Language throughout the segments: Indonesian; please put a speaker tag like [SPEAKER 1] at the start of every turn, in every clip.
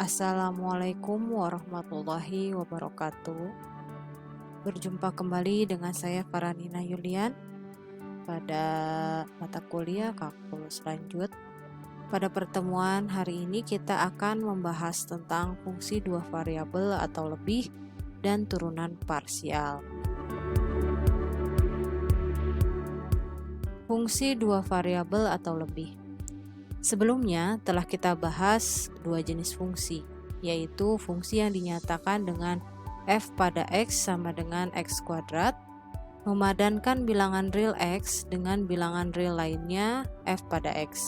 [SPEAKER 1] Assalamualaikum warahmatullahi wabarakatuh. Berjumpa kembali dengan saya Faranina Yulian pada mata kuliah kalkulus lanjut. Pada pertemuan hari ini kita akan membahas tentang fungsi dua variabel atau lebih dan turunan parsial. Fungsi dua variabel atau lebih. Sebelumnya telah kita bahas dua jenis fungsi, yaitu fungsi yang dinyatakan dengan f pada x sama dengan x kuadrat, memadankan bilangan real x dengan bilangan real lainnya f pada x.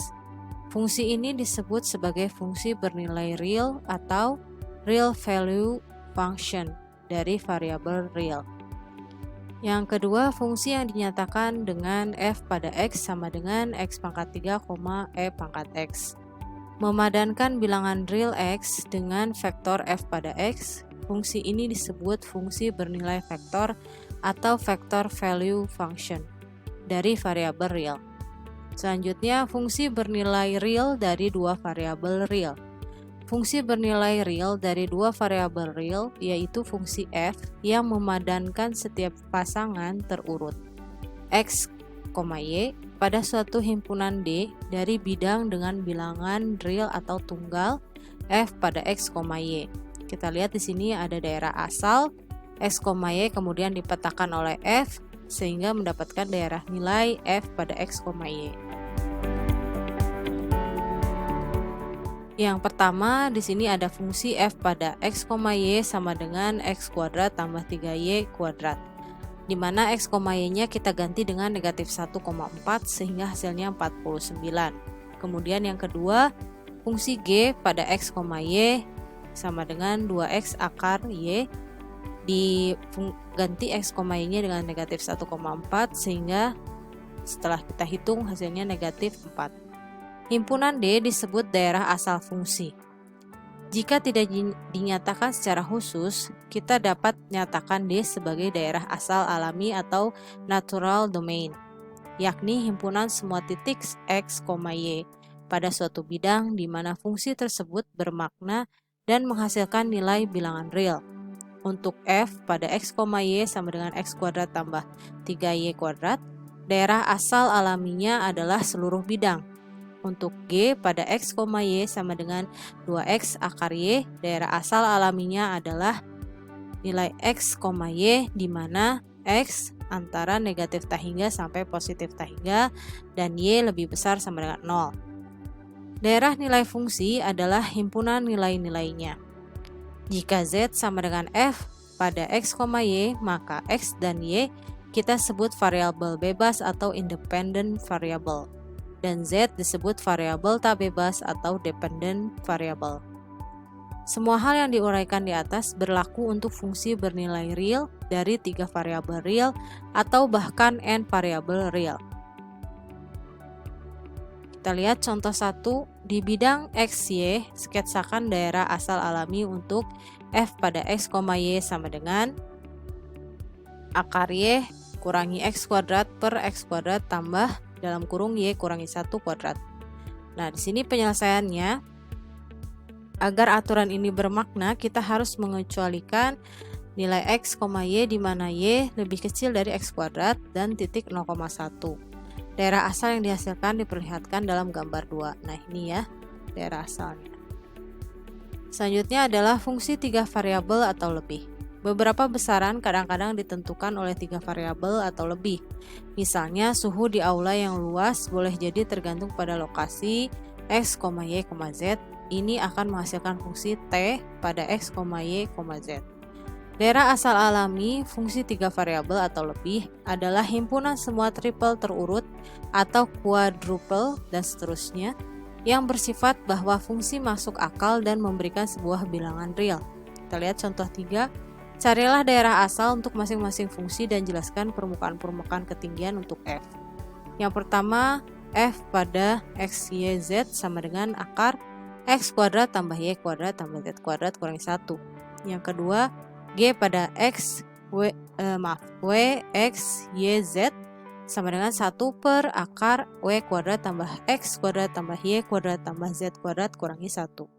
[SPEAKER 1] Fungsi ini disebut sebagai fungsi bernilai real atau real value function dari variabel real. Yang kedua, fungsi yang dinyatakan dengan f pada x sama dengan x pangkat 3, e pangkat x. Memadankan bilangan real x dengan vektor f pada x, fungsi ini disebut fungsi bernilai vektor atau vector value function dari variabel real. Selanjutnya, fungsi bernilai real dari dua variabel real. Fungsi bernilai real dari dua variabel real yaitu fungsi f yang memadankan setiap pasangan terurut x, y pada suatu himpunan D dari bidang dengan bilangan real atau tunggal f pada x, y. Kita lihat di sini ada daerah asal x, y kemudian dipetakan oleh f sehingga mendapatkan daerah nilai f pada x, y. Yang pertama, di sini ada fungsi f pada x, y sama dengan x kuadrat tambah 3y kuadrat. Di mana x, y-nya kita ganti dengan negatif 1,4 sehingga hasilnya 49. Kemudian yang kedua, fungsi g pada x, y sama dengan 2x akar y. Diganti x, y-nya dengan negatif 1,4 sehingga setelah kita hitung hasilnya negatif 4. Himpunan D disebut daerah asal fungsi. Jika tidak dinyatakan secara khusus, kita dapat nyatakan D sebagai daerah asal alami atau natural domain, yakni himpunan semua titik x, y pada suatu bidang di mana fungsi tersebut bermakna dan menghasilkan nilai bilangan real. Untuk f pada x, y sama dengan x kuadrat tambah 3y kuadrat, daerah asal alaminya adalah seluruh bidang. Untuk g pada x, y sama dengan 2x akar y, daerah asal alaminya adalah nilai x, y di mana x antara negatif tak hingga sampai positif tak hingga dan y lebih besar sama dengan 0. Daerah nilai fungsi adalah himpunan nilai-nilainya. Jika z sama dengan f pada x, y, maka x dan y kita sebut variabel bebas atau independent variable. Dan z disebut variabel tak bebas atau dependent variable. Semua hal yang diuraikan di atas berlaku untuk fungsi bernilai real dari 3 variabel real atau bahkan n variabel real. Kita lihat contoh 1, di bidang x, y, sketsakan daerah asal alami untuk f pada x, y sama dengan akar y kurangi x kuadrat per x kuadrat tambah dalam kurung y kurangi 1 kuadrat. Nah, di sini penyelesaiannya, agar aturan ini bermakna, kita harus mengecualikan nilai x, y di mana y lebih kecil dari x kuadrat dan titik 0,1. Daerah asal yang dihasilkan diperlihatkan dalam gambar 2. Nah, ini ya daerah asalnya. Selanjutnya adalah fungsi 3 variabel atau lebih. Beberapa besaran kadang-kadang ditentukan oleh 3 variabel atau lebih. Misalnya, suhu di aula yang luas boleh jadi tergantung pada lokasi x, y, z. Ini akan menghasilkan fungsi t pada x, y, z. Daerah asal alami fungsi 3 variabel atau lebih adalah himpunan semua triple terurut atau quadruple dan seterusnya yang bersifat bahwa fungsi masuk akal dan memberikan sebuah bilangan real. Kita lihat contoh 3. Carilah daerah asal untuk masing-masing fungsi dan jelaskan permukaan-permukaan ketinggian untuk f. Yang pertama, f pada x, y, z sama dengan akar x kuadrat tambah y kuadrat tambah z kuadrat kurangi 1. Yang kedua, g pada x, w, x, y, z sama dengan 1 per akar w kuadrat tambah x kuadrat tambah y kuadrat tambah z kuadrat kurangi 1.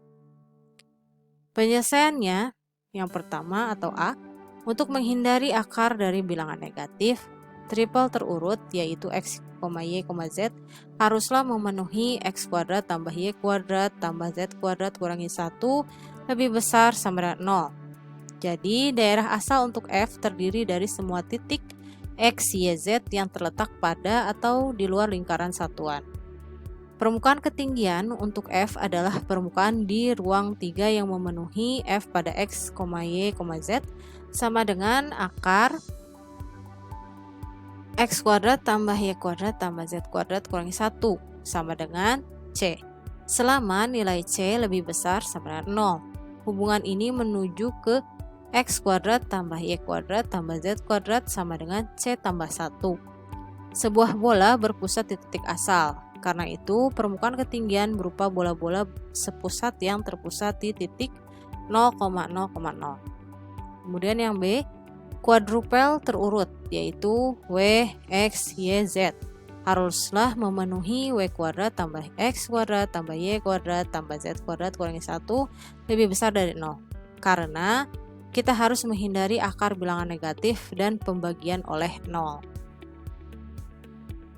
[SPEAKER 1] Penyelesaiannya yang pertama atau A, untuk menghindari akar dari bilangan negatif, triple terurut yaitu x, y, z haruslah memenuhi x kuadrat tambah y kuadrat tambah z kuadrat kurangi 1 lebih besar sama dengan 0. Jadi daerah asal untuk F terdiri dari semua titik x, y, z yang terletak pada atau di luar lingkaran satuan. Permukaan ketinggian untuk F adalah permukaan di ruang 3 yang memenuhi F pada x, y, z sama dengan akar x kuadrat tambah y kuadrat tambah z kuadrat kurangi 1 sama dengan C. Selama nilai C lebih besar sama dengan 0. Hubungan ini menuju ke x kuadrat tambah y kuadrat tambah z kuadrat sama dengan C tambah 1. Sebuah bola berpusat di titik asal. Karena itu, permukaan ketinggian berupa bola-bola sepusat yang terpusat di titik 0,0,0. Kemudian yang B, kuadrupel terurut, yaitu W, X, Y, Z. Haruslah memenuhi W kuadrat tambah X kuadrat tambah Y kuadrat tambah Z kuadrat kurangi 1 lebih besar dari 0. Karena kita harus menghindari akar bilangan negatif dan pembagian oleh 0.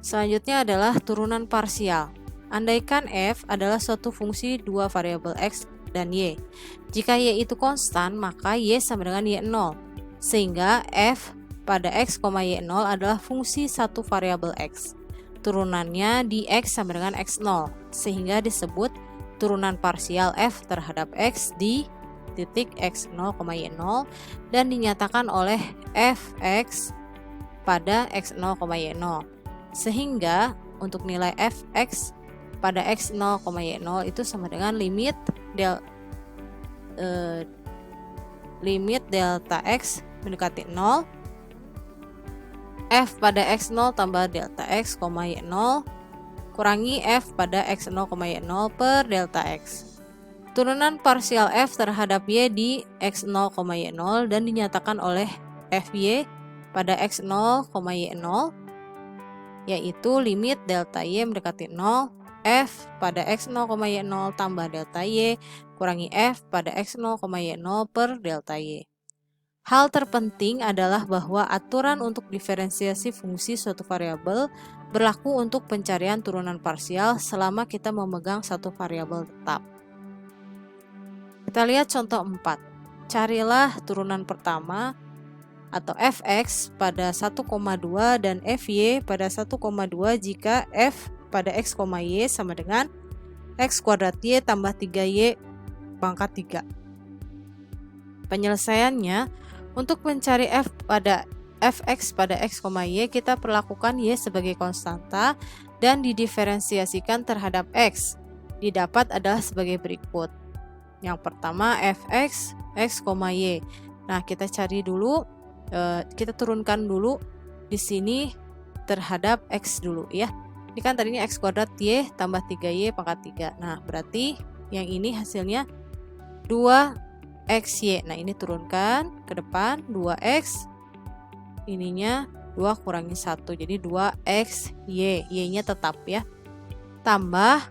[SPEAKER 1] Selanjutnya adalah turunan parsial. Andaikan F adalah suatu fungsi dua variabel X dan Y. Jika Y itu konstan, maka Y sama dengan Y0. Sehingga F pada X, Y0 adalah fungsi satu variabel X. Turunannya di X sama dengan X0. Sehingga disebut turunan parsial F terhadap X di titik X0, Y0 dan dinyatakan oleh Fx pada X0, Y0. Sehingga untuk nilai fx pada x0, y0 itu sama dengan limit delta x mendekati 0 f pada x0 tambah delta x, y0 kurangi f pada x0, y0 per delta x. Turunan parsial f terhadap y di x0, y0 dan dinyatakan oleh fy pada x0, y0 yaitu limit delta y mendekati 0 f pada x0, y0 tambah delta y kurangi f pada x0, y0 per delta y. Hal terpenting adalah bahwa aturan untuk diferensiasi fungsi suatu variabel berlaku untuk pencarian turunan parsial selama kita memegang satu variabel tetap. Kita lihat contoh 4. Carilah turunan pertama atau fx pada 1,2 dan fy pada 1,2 jika f pada x, y sama dengan x kuadrat y tambah 3y pangkat 3. Penyelesaiannya, untuk mencari fx pada x, y kita perlakukan y sebagai konstanta dan didiferensiasikan terhadap x. Didapat adalah sebagai berikut. Yang pertama fx, x, y. Nah, kita cari dulu. Kita turunkan dulu di sini terhadap x dulu ya. Ini kan tadinya x kuadrat y tambah 3y pangkat 3. Nah, berarti yang ini hasilnya 2xy. Nah, ini turunkan ke depan 2x. Ininya 2 kurangi 1. Jadi 2xy. Y-nya tetap ya. Tambah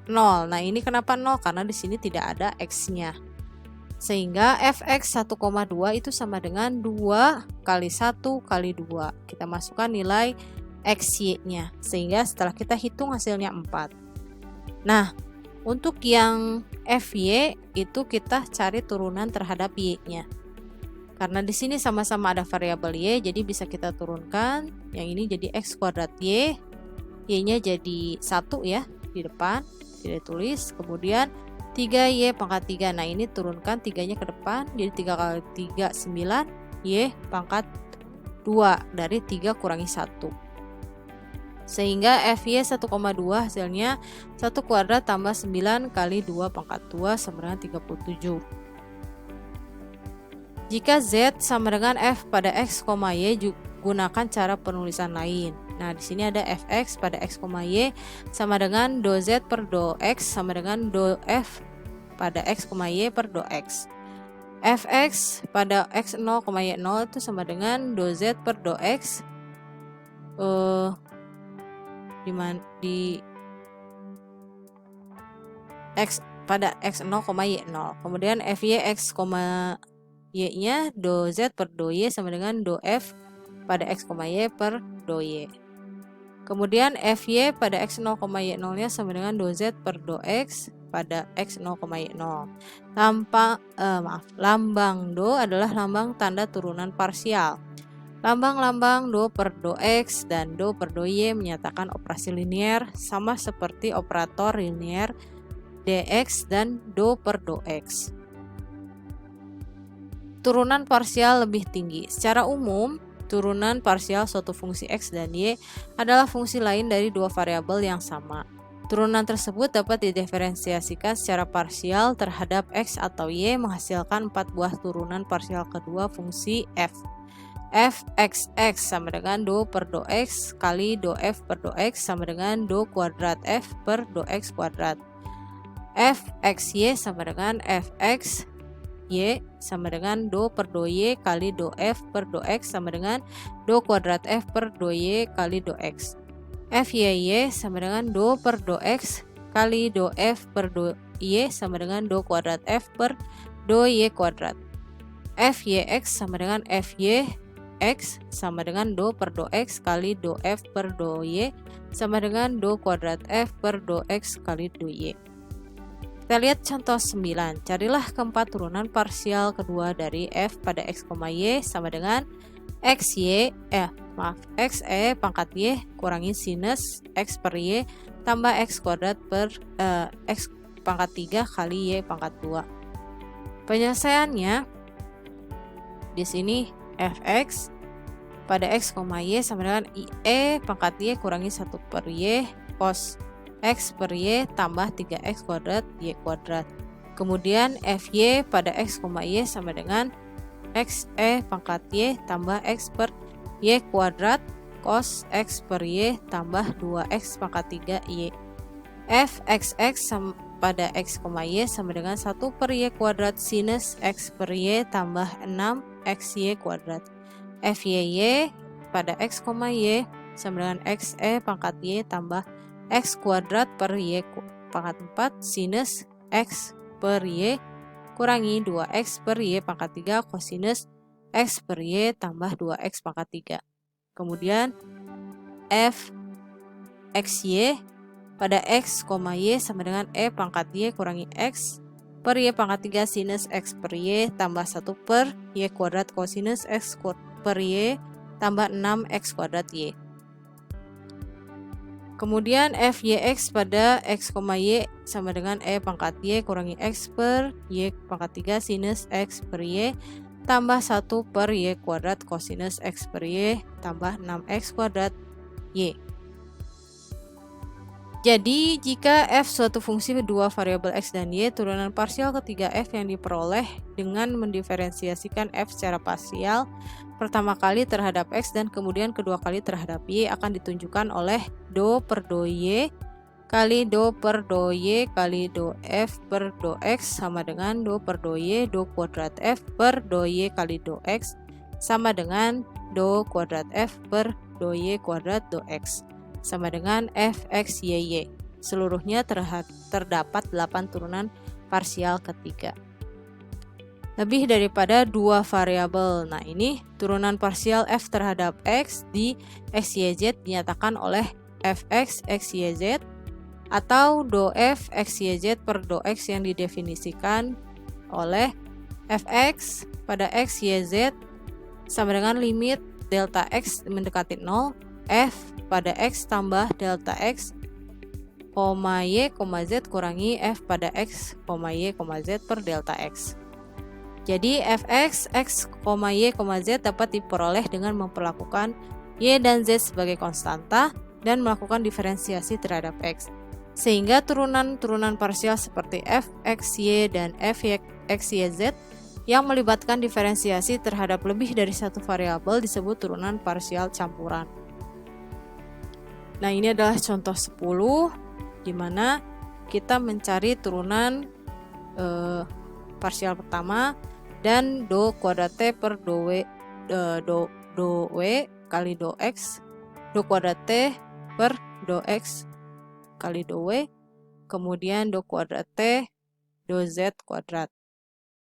[SPEAKER 1] 0. Nah, ini kenapa 0? Karena di sini tidak ada x-nya. Sehingga fx 1,2 itu sama dengan 2 kali 1 kali 2. Kita masukkan nilai xy-nya. Sehingga setelah kita hitung hasilnya 4. Nah, untuk yang fy itu kita cari turunan terhadap y-nya. Karena di sini sama-sama ada variabel y, jadi bisa kita turunkan. Yang ini jadi x kuadrat y. Y-nya jadi 1 ya di depan. Tidak tulis. Kemudian 3y pangkat 3. Nah, ini turunkan 3-nya ke depan. Jadi 3 kali 3, 9. Y pangkat 2 dari 3 kurangi 1. Sehingga fy 1,2 hasilnya 1 kuadrat tambah 9 kali 2 pangkat 2 sama dengan 37. Jika z sama dengan f pada x, y, gunakan cara penulisan lain. Nah, di sini ada fx pada x, y sama dengan do z per do x sama dengan do f pada x, y per do x. Fx pada x0, y0 itu sama dengan do z per do x di x pada x0, y0. Kemudian fy x, y-nya do z per do y sama dengan do f pada x, y per do y. Kemudian fy pada x0, y0-nya sama dengan do z per do x pada x0, y0. Lambang do adalah lambang tanda turunan parsial. Lambang-lambang do per do x dan do per do y menyatakan operasi linier sama seperti operator linier dx dan do per do x. Turunan parsial lebih tinggi. Secara umum, turunan parsial suatu fungsi x dan y adalah fungsi lain dari dua variabel yang sama. Turunan tersebut dapat didiferensiasikan secara parsial terhadap x atau y menghasilkan 4 buah turunan parsial kedua fungsi f. Fxx sama dengan do per do x kali do f per do x sama dengan do kuadrat f per do x kuadrat. Fxy sama dengan fx y sama dengan do per do y kali do f per do x sama dengan do kuadrat f per do y kali do x. Fy sama dengan do per do x kali do f per do y sama dengan do kuadrat f per do y kuadrat. Fyx sama dengan fy x sama dengan do per do x kali do f per do y sama dengan do kuadrat f per do x kali do y. Kita lihat contoh 9. Carilah keempat turunan parsial kedua dari f pada x, y sama dengan xe pangkat y kurangi sinus x per y tambah x kuadrat per x pangkat 3 kali y pangkat 2. Penyelesaiannya di sini fx pada x, y sama dengan e pangkat y kurangi 1 per y cos x per y tambah 3x kuadrat y kuadrat. Kemudian fy pada x, y sama dengan xe pangkat y tambah x per y kuadrat cos x per y tambah 2x pangkat 3y. Fxx pada x, y sama dengan 1 per y kuadrat sinus x per y tambah 6xy kuadrat. Fy pada x, y sama dengan xe pangkat y tambah x kuadrat per y pangkat 4 sinus x per y kurangi 2x per y pangkat 3 kosinus x per y tambah 2x pangkat 3. Kemudian f xy pada x, y sama dengan e pangkat y kurangi x per y pangkat 3 sinus x per y tambah 1 per y kuadrat kosinus x per y tambah 6x kuadrat y. Kemudian fyx pada x, y sama dengan e pangkat y kurangi x per y pangkat 3 sinus x per y tambah 1 per y kuadrat kosinus x per y tambah 6x kuadrat y. Jadi, jika f suatu fungsi dua variabel x dan y, turunan parsial ketiga f yang diperoleh dengan mendiferensiasikan f secara parsial pertama kali terhadap x dan kemudian kedua kali terhadap y akan ditunjukkan oleh do per do y kali do per do y kali do f per do x sama dengan do per do y do kuadrat f per do y kali do x sama dengan do kuadrat f per do y kuadrat do x sama dengan fxy. Seluruhnya terdapat 8 turunan parsial ketiga. Lebih daripada dua variabel. Nah, ini turunan parsial f terhadap x di xyz dinyatakan oleh fx xyz atau do f xyz per do x yang didefinisikan oleh fx pada xyz sama dengan limit delta x mendekati 0 f pada x tambah delta x, y, z kurangi f pada x, y, z per delta x. Jadi fx, x, y, z dapat diperoleh dengan memperlakukan y dan z sebagai konstanta dan melakukan diferensiasi terhadap x. Sehingga turunan-turunan parsial seperti fxy dan fxyz yang melibatkan diferensiasi terhadap lebih dari satu variabel disebut turunan parsial campuran. Nah, ini adalah contoh 10 di mana kita mencari turunan parsial pertama dan do kuadrat t per do w kali do x, do kuadrat t per do x kali do w, kemudian do kuadrat t 2Z kuadrat.